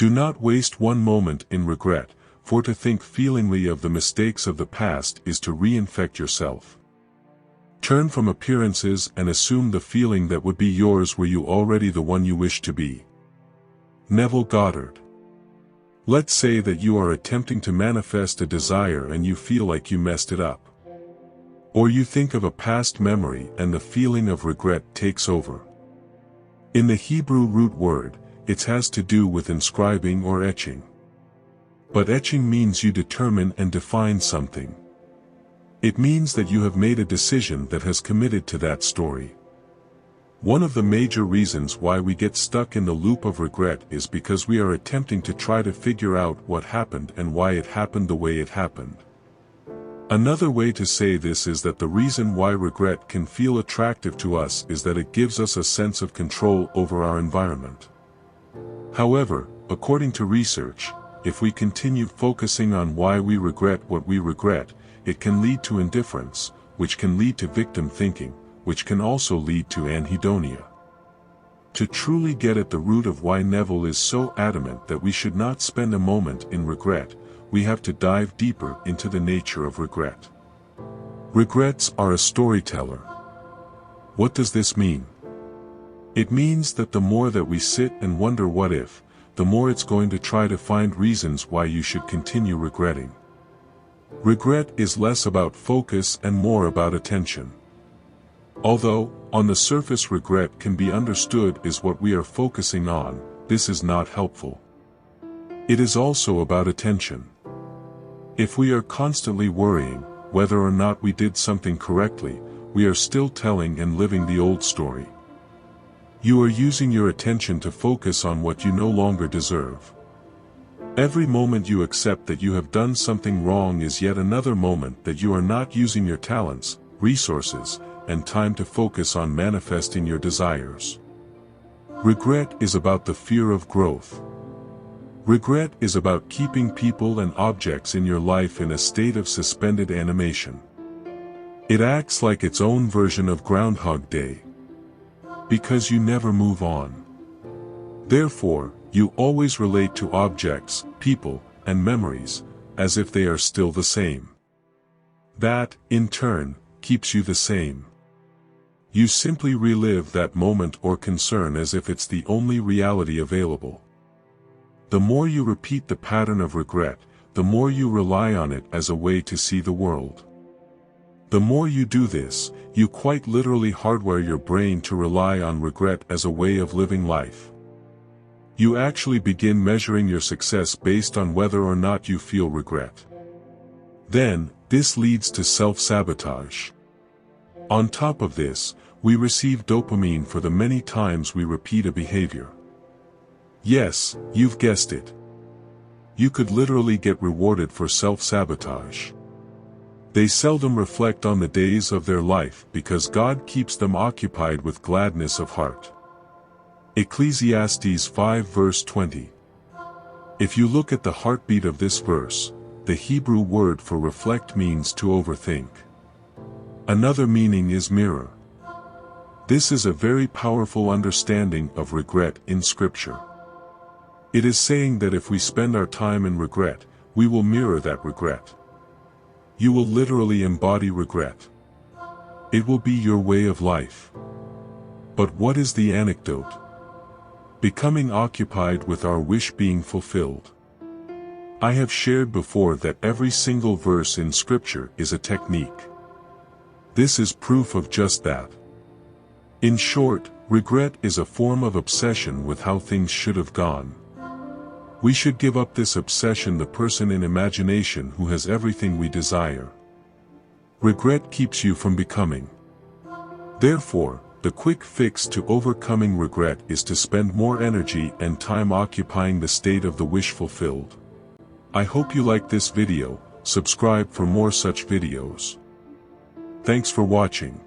Do not waste one moment in regret, for to think feelingly of the mistakes of the past is to reinfect yourself. Turn from appearances and assume the feeling that would be yours were you already the one you wish to be. Neville Goddard. Let's say that you are attempting to manifest a desire and you feel like you messed it up. Or you think of a past memory and the feeling of regret takes over. In the Hebrew root word, it has to do with inscribing or etching. But etching means you determine and define something. It means that you have made a decision that has committed to that story. One of the major reasons why we get stuck in the loop of regret is because we are attempting to try to figure out what happened and why it happened the way it happened. Another way to say this is that the reason why regret can feel attractive to us is that it gives us a sense of control over our environment. However, according to research, if we continue focusing on why we regret what we regret, it can lead to indifference, which can lead to victim thinking, which can also lead to anhedonia. To truly get at the root of why Neville is so adamant that we should not spend a moment in regret, we have to dive deeper into the nature of regret. Regrets are a storyteller. What does this mean? It means that the more that we sit and wonder what if, the more it's going to try to find reasons why you should continue regretting. Regret is less about focus and more about attention. Although, on the surface regret can be understood as what we are focusing on, this is not helpful. It is also about attention. If we are constantly worrying, whether or not we did something correctly, we are still telling and living the old story. You are using your attention to focus on what you no longer deserve. Every moment you accept that you have done something wrong is yet another moment that you are not using your talents, resources, and time to focus on manifesting your desires. Regret is about the fear of growth. Regret is about keeping people and objects in your life in a state of suspended animation. It acts like its own version of Groundhog Day. Because you never move on. Therefore, you always relate to objects, people, and memories, as if they are still the same. That, in turn, keeps you the same. You simply relive that moment or concern as if it's the only reality available. The more you repeat the pattern of regret, the more you rely on it as a way to see the world. The more you do this, you quite literally hardwire your brain to rely on regret as a way of living life. You actually begin measuring your success based on whether or not you feel regret. Then, this leads to self-sabotage. On top of this, we receive dopamine for the many times we repeat a behavior. Yes, you've guessed it. You could literally get rewarded for self-sabotage. They seldom reflect on the days of their life because God keeps them occupied with gladness of heart. Ecclesiastes 5 verse 20. If you look at the heartbeat of this verse, the Hebrew word for reflect means to overthink. Another meaning is mirror. This is a very powerful understanding of regret in Scripture. It is saying that if we spend our time in regret, we will mirror that regret. You will literally embody regret. It will be your way of life. But what is the antidote? Becoming occupied with our wish being fulfilled. I have shared before that every single verse in Scripture is a technique. This is proof of just that. In short, regret is a form of obsession with how things should have gone. We should give up this obsession, the person in imagination who has everything we desire. Regret keeps you from becoming. Therefore, the quick fix to overcoming regret is to spend more energy and time occupying the state of the wish fulfilled. I hope you liked this video. Subscribe for more such videos. Thanks for watching.